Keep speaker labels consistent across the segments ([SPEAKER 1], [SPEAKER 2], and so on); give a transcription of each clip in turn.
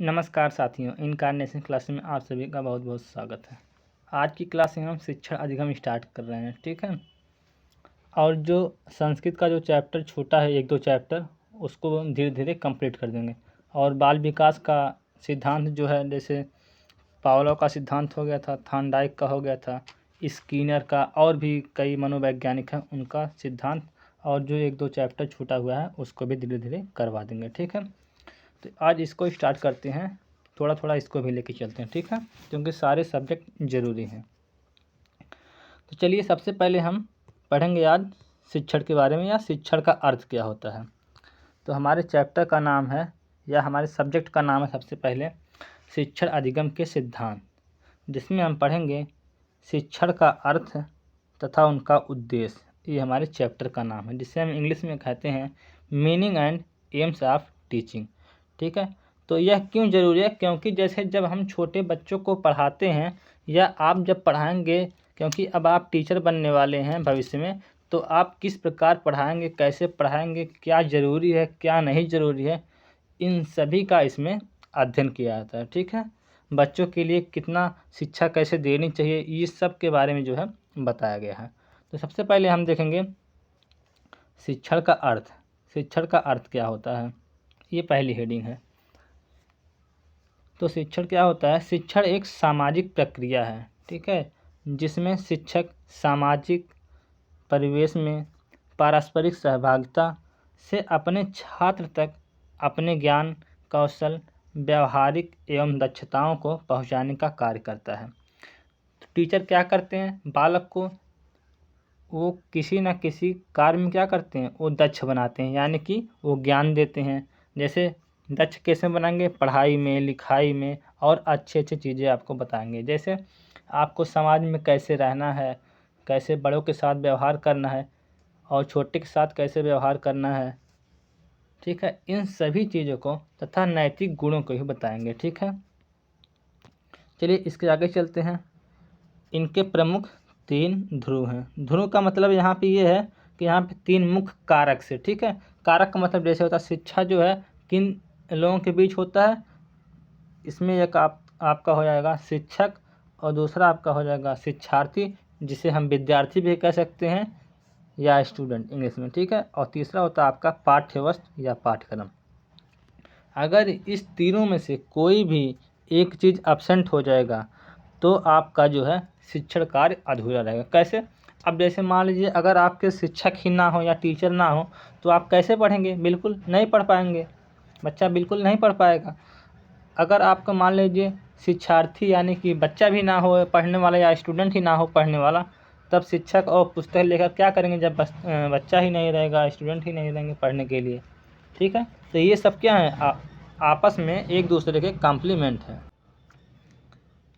[SPEAKER 1] नमस्कार साथियों, incarnation class में आप सभी का बहुत बहुत स्वागत है। आज की क्लास में हम शिक्षण अधिगम स्टार्ट कर रहे हैं, ठीक है। और जो संस्कृत का जो चैप्टर छोटा है, 1-2 चैप्टर, उसको धीरे धीरे कंप्लीट कर देंगे। और बाल विकास का सिद्धांत जो है, जैसे पावलोव का सिद्धांत हो गया था, थॉर्नडाइक का हो गया था, स्किनर का, और भी कई मनोवैज्ञानिक हैं उनका सिद्धांत, और जो 1-2 चैप्टर छूटा हुआ है उसको भी धीरे धीरे करवा देंगे, ठीक है। तो आज इसको स्टार्ट करते हैं, थोड़ा थोड़ा इसको भी लेके चलते हैं, ठीक है, क्योंकि सारे सब्जेक्ट ज़रूरी हैं। तो चलिए, सबसे पहले हम पढ़ेंगे आज शिक्षण के बारे में, या शिक्षण का अर्थ क्या होता है। तो हमारे चैप्टर का नाम है, या हमारे सब्जेक्ट का नाम है सबसे पहले शिक्षण अधिगम के सिद्धांत, जिसमें हम पढ़ेंगे शिक्षण का अर्थ तथा उनका उद्देश्य। ये हमारे चैप्टर का नाम है, जिसे हम इंग्लिश में कहते हैं meaning and AIIMS of teaching, ठीक है। तो यह क्यों ज़रूरी है? क्योंकि जैसे जब हम छोटे बच्चों को पढ़ाते हैं, या आप जब पढ़ाएंगे, क्योंकि अब आप टीचर बनने वाले हैं भविष्य में, तो आप किस प्रकार पढ़ाएंगे, कैसे पढ़ाएंगे, क्या ज़रूरी है, क्या नहीं ज़रूरी है, इन सभी का इसमें अध्ययन किया जाता है, ठीक है। बच्चों के लिए कितना शिक्षा कैसे देनी चाहिए, ये सब के बारे में जो है बताया गया है। तो सबसे पहले हम देखेंगे शिक्षण का अर्थ। शिक्षण का अर्थ क्या होता है, ये पहली हेडिंग है। तो शिक्षण क्या होता है? शिक्षण एक सामाजिक प्रक्रिया है, ठीक है, जिसमें शिक्षक सामाजिक परिवेश में पारस्परिक सहभागिता से अपने छात्र तक अपने ज्ञान, कौशल, व्यावहारिक एवं दक्षताओं को पहुंचाने का कार्य करता है। तो टीचर क्या करते हैं? बालक को वो किसी न किसी कार्य में क्या करते हैं? वो दक्ष बनाते हैं, यानी कि वो ज्ञान देते हैं। जैसे दक्ष कैसे बनाएंगे? पढ़ाई में, लिखाई में, और अच्छी अच्छी चीज़ें आपको बताएंगे। जैसे आपको समाज में कैसे रहना है, कैसे बड़ों के साथ व्यवहार करना है, और छोटे के साथ कैसे व्यवहार करना है, ठीक है। इन सभी चीज़ों को तथा नैतिक गुणों को ही बताएंगे, ठीक है। चलिए इसके आगे चलते हैं। इनके प्रमुख 3 ध्रुव हैं। ध्रुव का मतलब यहाँ पे ये है कि यहाँ पे 3 मुख्य कारक से, ठीक है। कारक का मतलब जैसे होता है शिक्षा जो है किन लोगों के बीच होता है, इसमें एक आपका हो जाएगा शिक्षक, और दूसरा आपका हो जाएगा शिक्षार्थी, जिसे हम विद्यार्थी भी कह सकते हैं, या स्टूडेंट इंग्लिश में, ठीक है। और तीसरा होता है आपका पाठ्यवस्तु या पाठ्यक्रम। अगर इस तीनों में से कोई भी एक चीज़ अब्सेंट हो जाएगा तो आपका जो है शिक्षण कार्य अधूरा रहेगा। कैसे? अब जैसे मान लीजिए अगर आपके शिक्षक ही ना हो या टीचर ना हो, तो आप कैसे पढ़ेंगे? बिल्कुल नहीं पढ़ पाएंगे, बच्चा बिल्कुल नहीं पढ़ पाएगा। अगर आपका मान लीजिए शिक्षार्थी यानी कि बच्चा भी ना हो पढ़ने वाला, या स्टूडेंट ही ना हो पढ़ने वाला, तब शिक्षक और पुस्तक लेकर क्या करेंगे जब बच्चा ही नहीं रहेगा, स्टूडेंट ही नहीं रहेंगे पढ़ने के लिए, ठीक है। तो ये सब क्या है? आपस में एक दूसरे के कॉम्प्लीमेंट है।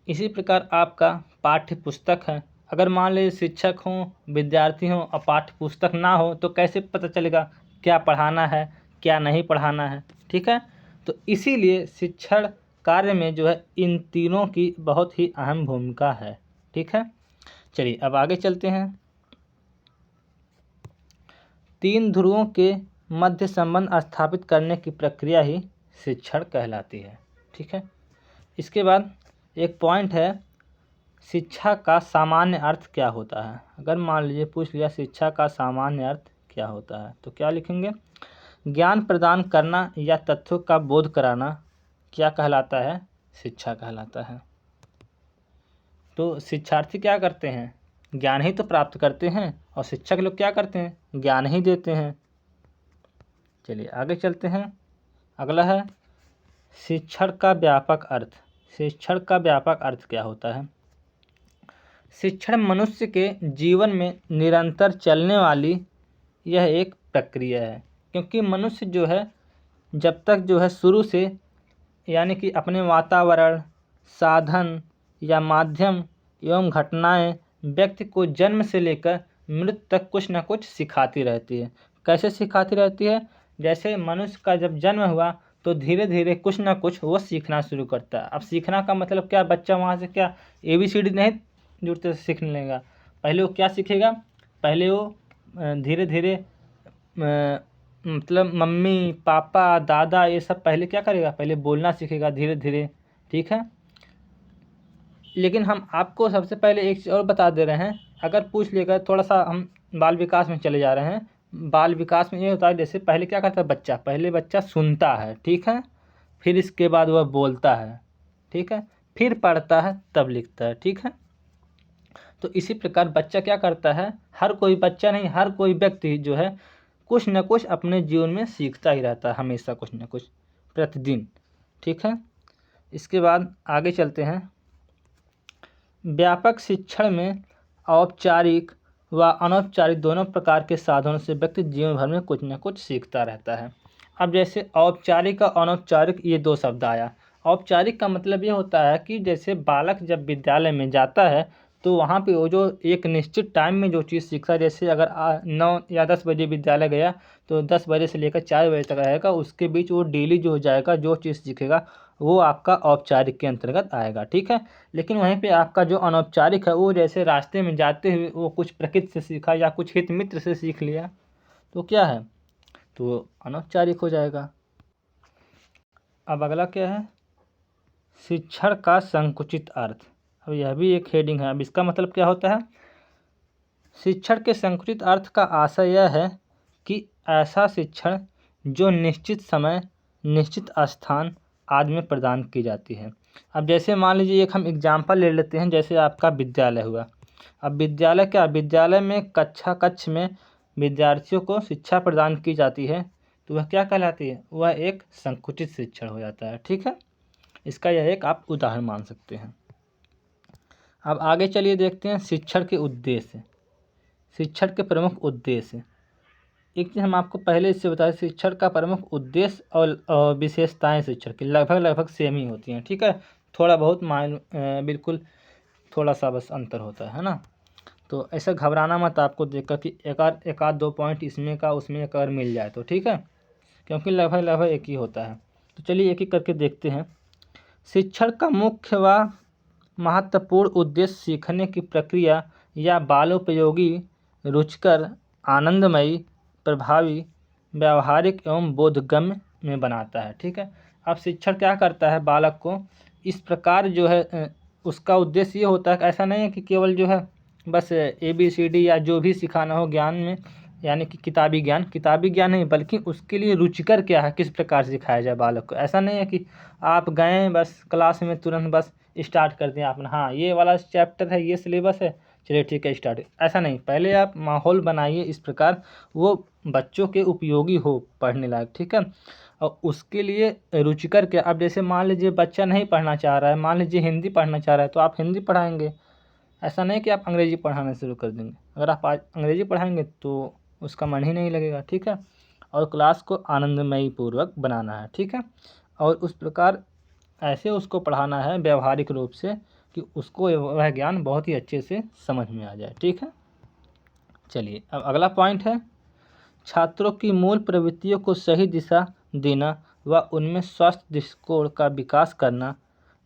[SPEAKER 1] इसी प्रकार आपका पाठ्य पुस्तक है। अगर मान लीजिए शिक्षक हों, विद्यार्थी हों, और पाठ्य पुस्तक ना हो, तो कैसे पता चलेगा क्या पढ़ाना है, क्या नहीं पढ़ाना है, ठीक है। तो इसीलिए शिक्षण कार्य में जो है इन तीनों की बहुत ही अहम भूमिका है, ठीक है। चलिए अब आगे चलते हैं। 3 ध्रुवों के मध्य संबंध स्थापित करने की प्रक्रिया ही शिक्षण कहलाती है, ठीक है। इसके बाद एक पॉइंट है, शिक्षा का सामान्य अर्थ क्या होता है। अगर मान लीजिए पूछ लिया शिक्षा का सामान्य अर्थ क्या होता है, तो क्या लिखेंगे? ज्ञान प्रदान करना या तथ्यों का बोध कराना क्या कहलाता है? शिक्षा कहलाता है। तो शिक्षार्थी क्या करते हैं? ज्ञान ही तो प्राप्त करते हैं, और शिक्षक लोग क्या करते हैं? ज्ञान ही देते हैं। चलिए आगे चलते हैं। अगला है शिक्षण का व्यापक अर्थ। शिक्षण का व्यापक अर्थ क्या होता है? शिक्षण मनुष्य के जीवन में निरंतर चलने वाली यह एक प्रक्रिया है, क्योंकि मनुष्य जो है जब तक जो है शुरू से, यानी कि अपने वातावरण, साधन या माध्यम एवं घटनाएं व्यक्ति को जन्म से लेकर मृत्यु तक कुछ न कुछ सिखाती रहती है। कैसे सिखाती रहती है? जैसे मनुष्य का जब जन्म हुआ तो धीरे धीरे कुछ ना कुछ वो सीखना शुरू करता है। अब सीखना का मतलब क्या? बच्चा वहाँ से क्या ABCD नहीं जुड़ते से सीखने लगेगा। पहले वो क्या सीखेगा? पहले वो धीरे धीरे मतलब मम्मी पापा दादा ये सब पहले क्या करेगा, पहले बोलना सीखेगा धीरे धीरे, ठीक है। लेकिन हम आपको सबसे पहले एक चीज़ और बता दे रहे हैं, अगर पूछ लेगा थोड़ा सा हम बाल विकास में चले जा रहे हैं। बाल विकास में ये होता है, जैसे पहले क्या करता है बच्चा, पहले बच्चा सुनता है, ठीक है, फिर इसके बाद वह बोलता है, ठीक है, फिर पढ़ता है, तब लिखता है, ठीक है। तो इसी प्रकार बच्चा क्या करता है, हर कोई बच्चा नहीं, हर कोई व्यक्ति जो है कुछ न कुछ अपने जीवन में सीखता ही रहता है, हमेशा कुछ न कुछ, प्रतिदिन, ठीक है। इसके बाद आगे चलते हैं। व्यापक शिक्षण में औपचारिक व अनौपचारिक दोनों प्रकार के साधनों से व्यक्ति जीवन भर में कुछ न कुछ सीखता रहता है। अब जैसे औपचारिक और अनौपचारिक ये दो शब्द आया। औपचारिक का मतलब ये होता है कि जैसे बालक जब विद्यालय में जाता है तो वहाँ पे वो जो एक निश्चित टाइम में जो चीज़ सीखता है, जैसे अगर 9 या 10 बजे विद्यालय गया तो 10 बजे से लेकर 4 बजे तक रहेगा, उसके बीच वो डेली जो हो जाएगा जो चीज़ सीखेगा वो आपका औपचारिक के अंतर्गत आएगा, ठीक है। लेकिन वहीं पे आपका जो अनौपचारिक है वो जैसे रास्ते में जाते हुए वो कुछ प्रकृति से सीखा या कुछ हित मित्र से सीख लिया, तो क्या है, तो अनौपचारिक हो जाएगा। अब अगला क्या है, शिक्षण का संकुचित अर्थ। अब यह भी एक हेडिंग है। अब इसका मतलब क्या होता है, शिक्षण के संकुचित अर्थ का आशय यह है कि ऐसा शिक्षण जो निश्चित समय निश्चित स्थान आदि में प्रदान की जाती है। अब जैसे मान लीजिए एक हम एग्जाम्पल ले लेते हैं, जैसे आपका विद्यालय हुआ। अब विद्यालय क्या, विद्यालय में कक्ष में विद्यार्थियों को शिक्षा प्रदान की जाती है, तो वह क्या कहलाती है, वह एक संकुचित शिक्षण हो जाता है, ठीक है। इसका यह एक आप उदाहरण मान सकते हैं। अब आगे चलिए देखते हैं शिक्षण के उद्देश्य, शिक्षण के प्रमुख उद्देश्य। एक चीज़ हम आपको पहले इससे बताएं, शिक्षण का प्रमुख उद्देश्य और विशेषताएं शिक्षण की लगभग सेम ही होती हैं, ठीक है। थोड़ा बहुत बिल्कुल थोड़ा सा बस अंतर होता है ना। तो ऐसा घबराना मत आपको देखकर कि एक आध 2 पॉइंट इसमें का उसमें एक और मिल जाए तो, ठीक है, क्योंकि लगभग एक ही होता है। तो चलिए एक एक करके देखते हैं। शिक्षण का मुख्य व महत्वपूर्ण उद्देश्य सीखने की प्रक्रिया या बालोपयोगी, रुचिकर, आनंदमयी, प्रभावी, व्यावहारिक एवं बोधगम्य में बनाता है, ठीक है। अब शिक्षण क्या करता है, बालक को इस प्रकार जो है उसका उद्देश्य ये होता है कि ऐसा नहीं है कि केवल जो है बस ABCD या जो भी सिखाना हो ज्ञान में, यानी कि किताबी ज्ञान नहीं, बल्कि उसके लिए रुचिकर क्या है, किस प्रकार सिखाया जाए बालक को। ऐसा नहीं है कि आप गए बस क्लास में तुरंत बस स्टार्ट कर दिया आपने, हाँ ये वाला चैप्टर है, ये सिलेबस है, चलिए ठीक है स्टार्ट। ऐसा नहीं, पहले आप माहौल बनाइए इस प्रकार वो बच्चों के उपयोगी हो, पढ़ने लायक, ठीक है। और उसके लिए रुचिकर के, अब जैसे मान लीजिए बच्चा नहीं पढ़ना चाह रहा है, मान लीजिए हिंदी पढ़ना चाह रहा है तो आप हिंदी पढ़ाएंगे। ऐसा नहीं कि आप अंग्रेजी पढ़ाना शुरू कर देंगे। अगर आप आज अंग्रेजी पढ़ाएंगे तो उसका मन ही नहीं लगेगा, ठीक है। और क्लास को आनंदमयी पूर्वक बनाना है, ठीक है। और उस प्रकार ऐसे उसको पढ़ाना है व्यवहारिक रूप से कि उसको वह ज्ञान बहुत ही अच्छे से समझ में आ जाए, ठीक है। चलिए अब अगला पॉइंट है, छात्रों की मूल प्रवृत्तियों को सही दिशा देना व उनमें स्वस्थ दृष्टिकोण का विकास करना,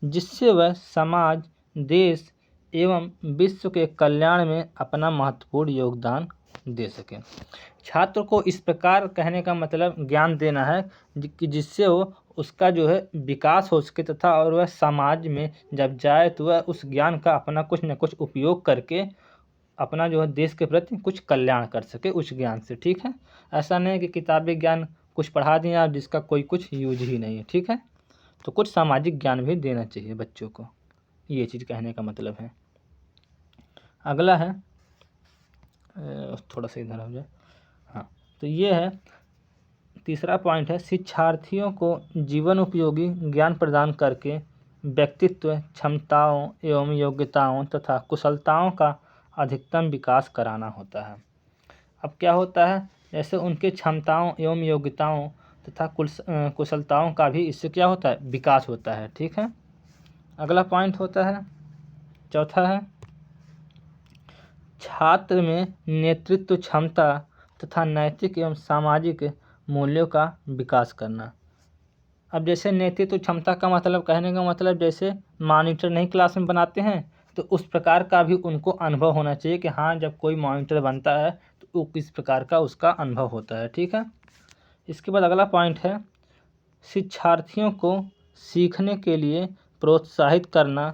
[SPEAKER 1] जिससे वह समाज, देश एवं विश्व के कल्याण में अपना महत्वपूर्ण योगदान दे सकें। छात्र को इस प्रकार कहने का मतलब ज्ञान देना है कि जिससे वो उसका जो है विकास हो सके, तथा और वह समाज में जब जाए तो वह उस ज्ञान का अपना कुछ न कुछ उपयोग करके अपना जो है देश के प्रति कुछ कल्याण कर सके उस ज्ञान से, ठीक है। ऐसा नहीं है कि किताबी ज्ञान कुछ पढ़ा दिए आप जिसका कोई कुछ यूज ही नहीं है, ठीक है। तो कुछ सामाजिक ज्ञान भी देना चाहिए बच्चों को, ये चीज़ कहने का मतलब है। अगला है थोड़ा सा इधर हो जाए, हाँ, तो ये है तीसरा पॉइंट है, शिक्षार्थियों को जीवन उपयोगी ज्ञान प्रदान करके व्यक्तित्व, क्षमताओं एवं योग्यताओं तथा कुशलताओं का अधिकतम विकास कराना होता है। अब क्या होता है, जैसे उनके क्षमताओं एवं योग्यताओं तथा कुशलताओं का भी इससे क्या होता है, विकास होता है, ठीक है। अगला पॉइंट होता है चौथा है, छात्र में नेतृत्व क्षमता तथा नैतिक एवं सामाजिक मूल्यों का विकास करना। अब जैसे नेतृत्व क्षमता का मतलब, कहने का मतलब जैसे मॉनिटर नहीं क्लास में बनाते हैं तो उस प्रकार का भी उनको अनुभव होना चाहिए कि हाँ जब कोई मॉनिटर बनता है तो वो किस प्रकार का उसका अनुभव होता है, ठीक है। इसके बाद अगला पॉइंट है शिक्षार्थियों को सीखने के लिए प्रोत्साहित करना,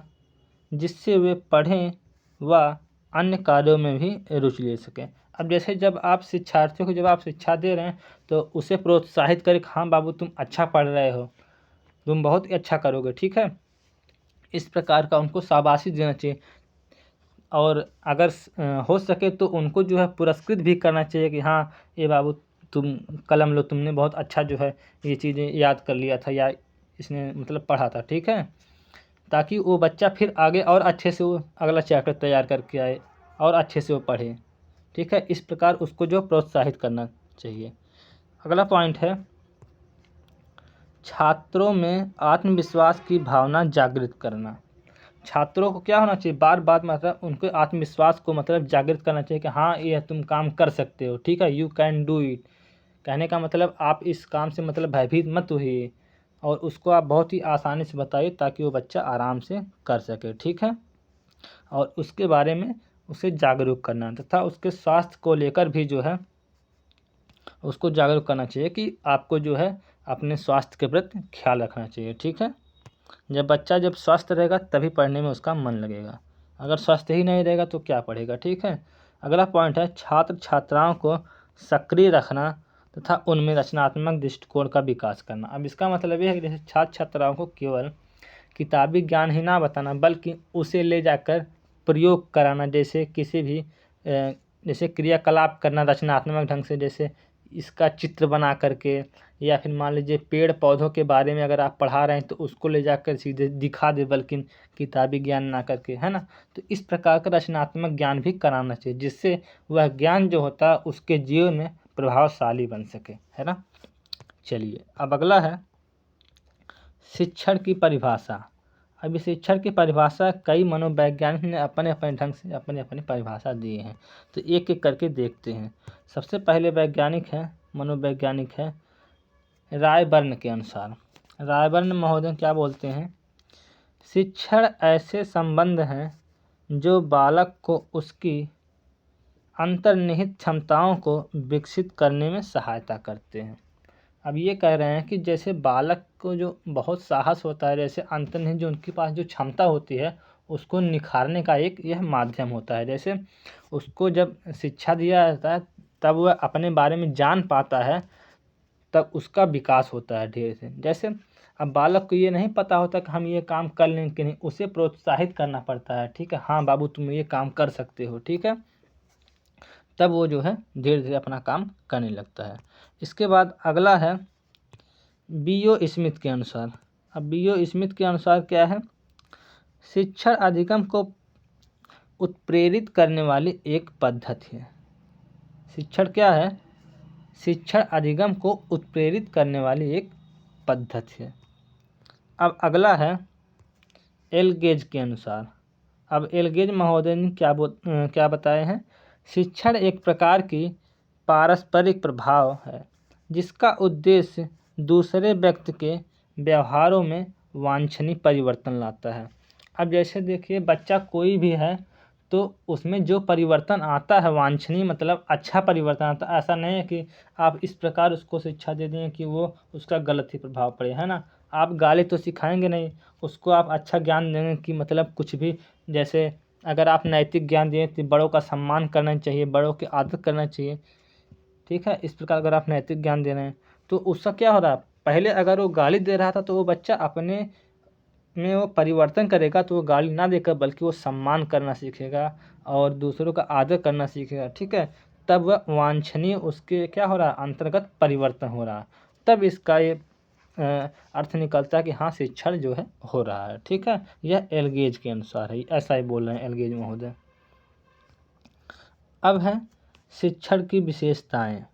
[SPEAKER 1] जिससे वे पढ़ें व अन्य कार्यों में भी रुचि ले सकें। अब जैसे जब आप शिक्षार्थियों को जब आप शिक्षा दे रहे हैं तो उसे प्रोत्साहित करें कि हाँ बाबू तुम अच्छा पढ़ रहे हो, तुम बहुत ही अच्छा करोगे, ठीक है। इस प्रकार का उनको शाबाशी देना चाहिए और अगर हो सके तो उनको जो है पुरस्कृत भी करना चाहिए कि हाँ ये बाबू तुम कलम लो, तुमने बहुत अच्छा जो है ये चीज़ें याद कर लिया था या इसने मतलब पढ़ा था, ठीक है। ताकि वो बच्चा फिर आगे और अच्छे से वो अगला चैप्टर तैयार करके आए और अच्छे से वो पढ़े, ठीक है। इस प्रकार उसको जो प्रोत्साहित करना चाहिए। अगला पॉइंट है छात्रों में आत्मविश्वास की भावना जागृत करना। छात्रों को क्या होना चाहिए, बार बार मतलब उनके आत्मविश्वास को मतलब जागृत करना चाहिए कि हाँ ये तुम काम कर सकते हो, ठीक है, यू कैन डू इट। कहने का मतलब आप इस काम से मतलब भयभीत मत होइए और उसको आप बहुत ही आसानी से बताइए ताकि वो बच्चा आराम से कर सके, ठीक है। और उसके बारे में उसे जागरूक करना तथा उसके स्वास्थ्य को लेकर भी जो है उसको जागरूक करना चाहिए कि आपको जो है अपने स्वास्थ्य के प्रति ख्याल रखना चाहिए, ठीक है। जब बच्चा जब स्वस्थ रहेगा तभी पढ़ने में उसका मन लगेगा, अगर स्वस्थ ही नहीं रहेगा तो क्या पढ़ेगा, ठीक है। अगला पॉइंट है छात्र छात्राओं को सक्रिय रखना तथा उनमें रचनात्मक दृष्टिकोण का विकास करना। अब इसका मतलब ये है कि जैसे छात्र छात्राओं को केवल किताबी ज्ञान ही ना बताना बल्कि उसे ले जाकर प्रयोग कराना, जैसे किसी भी जैसे क्रियाकलाप करना रचनात्मक ढंग से, जैसे इसका चित्र बना करके या फिर मान लीजिए पेड़ पौधों के बारे में अगर आप पढ़ा रहे हैं तो उसको ले जाकर सीधे दिखा दे बल्कि किताबी ज्ञान ना करके, है ना। तो इस प्रकार का रचनात्मक ज्ञान भी कराना चाहिए जिससे वह ज्ञान जो होता है उसके जीवन में प्रभावशाली बन सके, है ना। चलिए अब अगला है शिक्षण की परिभाषा। अभी शिक्षण की परिभाषा कई मनोवैज्ञानिक ने अपने अपने ढंग से अपनी अपनी परिभाषा दिए हैं, तो एक एक करके देखते हैं। सबसे पहले वैज्ञानिक है मनोवैज्ञानिक है रायबर्न के अनुसार। रायबर्न महोदय क्या बोलते हैं, शिक्षण ऐसे संबंध हैं जो बालक को उसकी अंतर्निहित क्षमताओं को विकसित करने में सहायता करते हैं। अब ये कह रहे हैं कि जैसे बालक को जो बहुत साहस होता है, जैसे अंतर्निहित जो उनके पास जो क्षमता होती है उसको निखारने का एक यह माध्यम होता है। जैसे उसको जब शिक्षा दिया जाता है तब वह अपने बारे में जान पाता है, तब उसका विकास होता है ढेर से। जैसे अब बालक को ये नहीं पता होता कि हम ये काम कर लें कि नहीं, उसे प्रोत्साहित करना पड़ता है, ठीक है, हाँ बाबू तुम ये काम कर सकते हो, ठीक है, तब वो जो है धीरे धीरे अपना काम करने लगता है। इसके बाद अगला है बीओ स्मिथ के अनुसार। अब बीओ स्मिथ के अनुसार क्या है, शिक्षण अधिगम को उत्प्रेरित करने वाली एक पद्धति है। शिक्षण क्या है, शिक्षण अधिगम को उत्प्रेरित करने वाली एक पद्धति है। अब अगला है एलगेज के अनुसार। अब एलगेज महोदय ने क्या बताए हैं, शिक्षण एक प्रकार की पारस्परिक प्रभाव है जिसका उद्देश्य दूसरे व्यक्ति के व्यवहारों में वांछनीय परिवर्तन लाता है। अब जैसे देखिए बच्चा कोई भी है तो उसमें जो परिवर्तन आता है वांछनीय मतलब अच्छा परिवर्तन आता है। ऐसा नहीं है कि आप इस प्रकार उसको शिक्षा दे दें कि वो उसका गलत ही प्रभाव पड़े, है ना। आप गाली तो सिखाएंगे नहीं, उसको आप अच्छा ज्ञान देंगे कि मतलब कुछ भी, जैसे अगर आप नैतिक ज्ञान दें तो बड़ों का सम्मान करना चाहिए, बड़ों की आदर करना चाहिए, ठीक है। इस प्रकार अगर आप नैतिक ज्ञान दे रहे हैं तो उसका क्या हो रहा है, पहले अगर वो गाली दे रहा था तो वो बच्चा अपने में वो परिवर्तन करेगा तो वो गाली ना देकर बल्कि वो सम्मान करना सीखेगा और दूसरों का आदर करना सीखेगा, ठीक है। तब वह वांछनीय उसके क्या हो रहा है अंतर्गत परिवर्तन हो रहा है, तब इसका ये अर्थ निकलता है कि हाँ शिक्षण जो है हो रहा है, ठीक है। यह एलगेज के अनुसार है, ऐसा ही बोल रहे हैं एलगेज महोदय। अब है शिक्षण की विशेषताएं।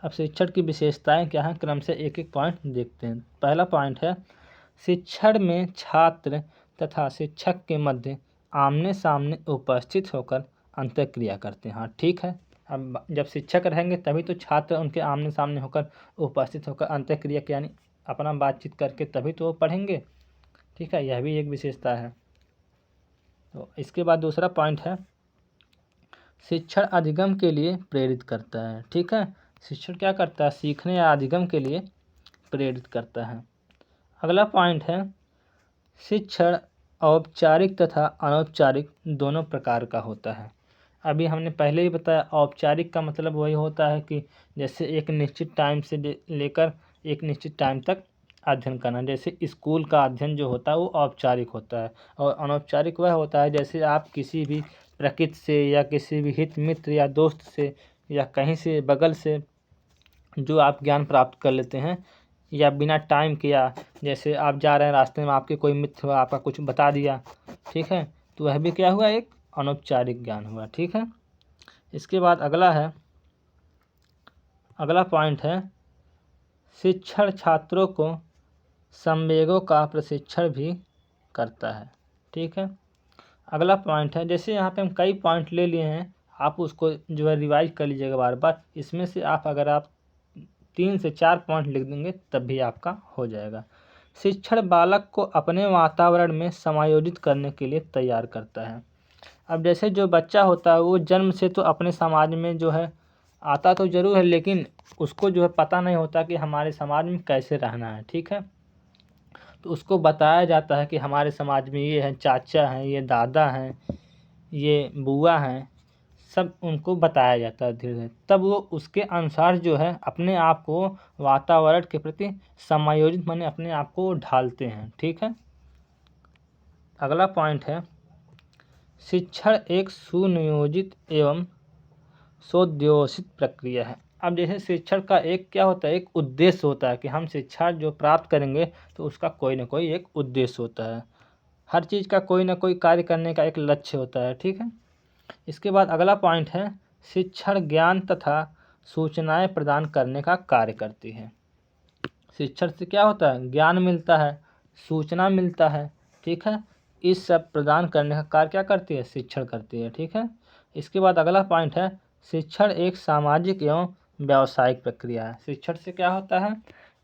[SPEAKER 1] अब शिक्षण की विशेषताएं क्या हैं, क्रम से एक एक पॉइंट देखते हैं। पहला पॉइंट है शिक्षण में छात्र तथा शिक्षक के मध्य आमने सामने उपस्थित होकर अंतःक्रिया करते हैं। हाँ ठीक है, अब जब शिक्षक रहेंगे तभी तो छात्र उनके आमने सामने होकर उपस्थित होकर अंतःक्रिया यानी अपना बातचीत करके तभी तो वो पढ़ेंगे, ठीक है, यह भी एक विशेषता है। तो इसके बाद दूसरा पॉइंट है शिक्षण अधिगम के लिए प्रेरित करता है, ठीक है। शिक्षण क्या करता है? सीखने या अधिगम के लिए प्रेरित करता है। अगला पॉइंट है, शिक्षण औपचारिक तथा अनौपचारिक दोनों प्रकार का होता है। अभी हमने पहले ही बताया, औपचारिक का मतलब वही होता है कि जैसे एक निश्चित टाइम से लेकर एक निश्चित टाइम तक अध्ययन करना। जैसे स्कूल का अध्ययन जो होता है वो औपचारिक होता है, और अनौपचारिक वह होता है जैसे आप किसी भी प्रकृति से या किसी भी हित मित्र या दोस्त से या कहीं से बगल से जो आप ज्ञान प्राप्त कर लेते हैं, या बिना टाइम किया, जैसे आप जा रहे हैं रास्ते में आपके कोई मित्र हुआ, आपका कुछ बता दिया, ठीक है, तो वह भी क्या हुआ? एक अनौपचारिक ज्ञान हुआ। ठीक है। इसके बाद अगला पॉइंट है, शिक्षण छात्रों को संवेगों का प्रशिक्षण भी करता है। ठीक है। अगला पॉइंट है, जैसे यहाँ पे हम कई पॉइंट ले लिए हैं, आप उसको जो है रिवाइज कर लीजिएगा बार बार। इसमें से अगर आप 3 से 4 पॉइंट लिख देंगे तब भी आपका हो जाएगा। शिक्षण बालक को अपने वातावरण में समायोजित करने के लिए तैयार करता है। अब जैसे जो बच्चा होता है वो जन्म से तो अपने समाज में जो है आता तो ज़रूर है, लेकिन उसको जो है पता नहीं होता कि हमारे समाज में कैसे रहना है। ठीक है। तो उसको बताया जाता है कि हमारे समाज में ये हैं, चाचा हैं, ये दादा हैं, ये बुआ हैं, सब उनको बताया जाता है धीरे धीरे। तब वो उसके अनुसार जो है अपने आप को वातावरण के प्रति समायोजित माने अपने आप को ढालते हैं। ठीक है। अगला पॉइंट है, शिक्षण एक सुनियोजित एवं सुव्यवस्थित प्रक्रिया है। अब जैसे शिक्षण का एक क्या होता है? एक उद्देश्य होता है कि हम शिक्षा जो प्राप्त करेंगे तो उसका कोई ना कोई एक उद्देश्य होता है। हर चीज़ का कोई ना कोई कार्य करने का एक लक्ष्य होता है। ठीक है। इसके बाद अगला पॉइंट है, शिक्षण ज्ञान तथा सूचनाएं प्रदान करने का कार्य करती है। शिक्षण से क्या होता है? ज्ञान मिलता है, सूचना मिलता है। ठीक है। इस सब प्रदान करने का कार्य क्या करती है? शिक्षण करती है। ठीक है। इसके बाद अगला पॉइंट है, शिक्षण एक सामाजिक एवं व्यावसायिक प्रक्रिया है। शिक्षण से क्या होता है?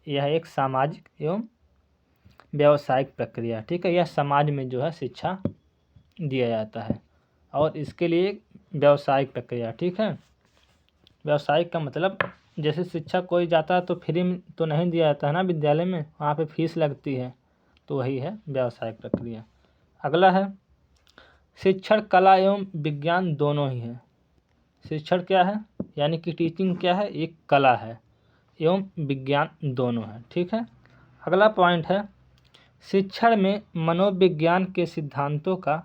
[SPEAKER 1] यह एक सामाजिक एवं व्यावसायिक प्रक्रिया। ठीक है। यह समाज में जो है शिक्षा दिया जाता है, और इसके लिए व्यावसायिक प्रक्रिया। ठीक है। व्यावसायिक का मतलब जैसे शिक्षा कोई जाता है तो फ्री में तो नहीं दिया जाता है ना, विद्यालय में वहाँ पे फीस लगती है, तो वही है व्यावसायिक प्रक्रिया। अगला है, शिक्षण कला एवं विज्ञान दोनों ही है। शिक्षण क्या है? यानी कि टीचिंग क्या है? एक कला है, एवं विज्ञान दोनों है। ठीक है। अगला पॉइंट है, शिक्षण में मनोविज्ञान के सिद्धांतों का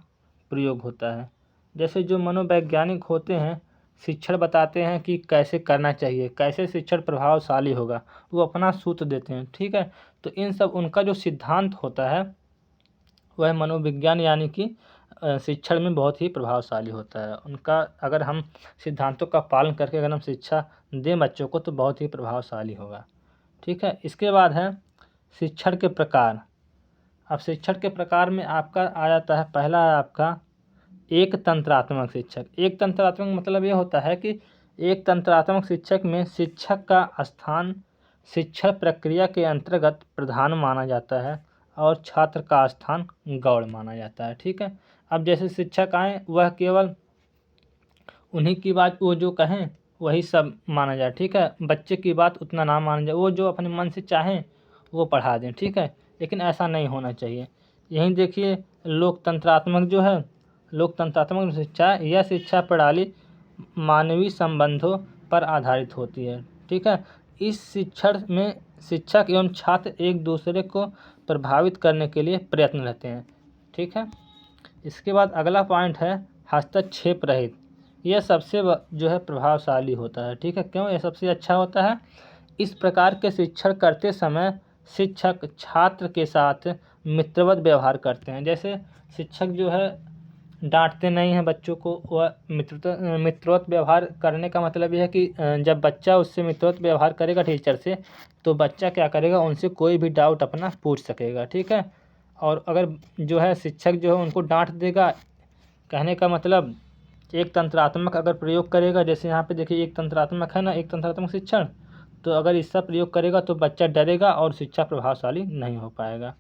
[SPEAKER 1] प्रयोग होता है। जैसे जो मनोवैज्ञानिक होते हैं, शिक्षण बताते हैं कि कैसे करना चाहिए, कैसे शिक्षण प्रभावशाली होगा, वो अपना सूत्र देते हैं। ठीक है। तो इन सब उनका जो सिद्धांत होता है वह मनोविज्ञान यानी कि शिक्षण में बहुत ही प्रभावशाली होता है उनका। अगर हम सिद्धांतों का पालन करके अगर हम शिक्षा दें बच्चों को तो बहुत ही प्रभावशाली होगा। ठीक है। इसके बाद है शिक्षण के प्रकार। अब शिक्षण के प्रकार में आपका आ जाता है, पहला है आपका एक तंत्रात्मक शिक्षक। एक तंत्रात्मक मतलब ये होता है कि एक तंत्रात्मक शिक्षक में शिक्षक का स्थान शिक्षण प्रक्रिया के अंतर्गत प्रधान माना जाता है और छात्र का स्थान गौण माना जाता है। ठीक है। अब जैसे शिक्षक आए वह केवल उन्हीं की बात वो जो कहें वही सब माना जाए। ठीक है। बच्चे की बात उतना ना माना जाए, वो जो अपने मन से चाहें वो पढ़ा दें। ठीक है। लेकिन ऐसा नहीं होना चाहिए। यहीं देखिए लोकतंत्रात्मक जो है, लोकतंत्रात्मक शिक्षा, यह शिक्षा प्रणाली मानवीय संबंधों पर आधारित होती है। ठीक है। इस शिक्षण में शिक्षक एवं छात्र एक दूसरे को प्रभावित करने के लिए प्रयत्न रहते हैं। ठीक है। इसके बाद अगला पॉइंट है हस्तक्षेप रहित। यह सबसे जो है प्रभावशाली होता है। ठीक है। क्यों यह सबसे अच्छा होता है? इस प्रकार के शिक्षण करते समय शिक्षक छात्र के साथ मित्रवत व्यवहार करते हैं। जैसे शिक्षक जो है डांटते नहीं हैं बच्चों को, वह मित्रवत व्यवहार करने का मतलब यह है कि जब बच्चा उससे मित्रवत व्यवहार करेगा टीचर से, तो बच्चा क्या करेगा, उनसे कोई भी डाउट अपना पूछ सकेगा। ठीक है। और अगर जो है शिक्षक जो है उनको डांट देगा, कहने का मतलब एक तंत्रात्मक अगर प्रयोग करेगा, जैसे यहाँ पे देखिए एक तंत्रात्मक है ना, एक तंत्रात्मक शिक्षण, तो अगर इसका प्रयोग करेगा तो बच्चा डरेगा और शिक्षा प्रभावशाली नहीं हो पाएगा।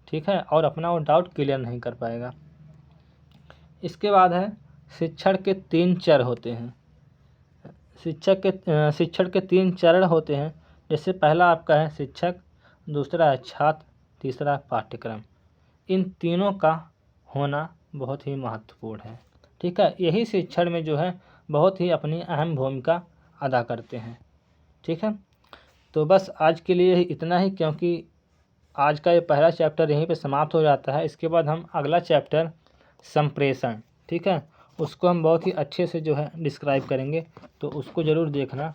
[SPEAKER 1] ठीक है। और अपना वो डाउट क्लियर नहीं कर पाएगा। इसके बाद है शिक्षण के 3 चर होते हैं। शिक्षण के 3 चरण होते हैं। जैसे पहला आपका है शिक्षक, दूसरा है छात्र, तीसरा पाठ्यक्रम। इन तीनों का होना बहुत ही महत्वपूर्ण है। ठीक है, यही शिक्षण में जो है बहुत ही अपनी अहम भूमिका अदा करते हैं। ठीक है, तो बस आज के लिए इतना ही, क्योंकि आज का ये पहला चैप्टर यहीं पे समाप्त हो जाता है। इसके बाद हम अगला चैप्टर संप्रेषण, ठीक है, उसको हम बहुत ही अच्छे से जो है डिस्क्राइब करेंगे, तो उसको ज़रूर देखना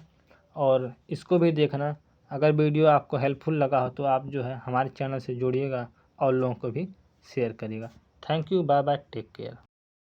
[SPEAKER 1] और इसको भी देखना। अगर वीडियो आपको हेल्पफुल लगा हो तो आप जो है हमारे चैनल से जुड़िएगा और लोगों को भी शेयर करिएगा। Thank you, bye bye, take care.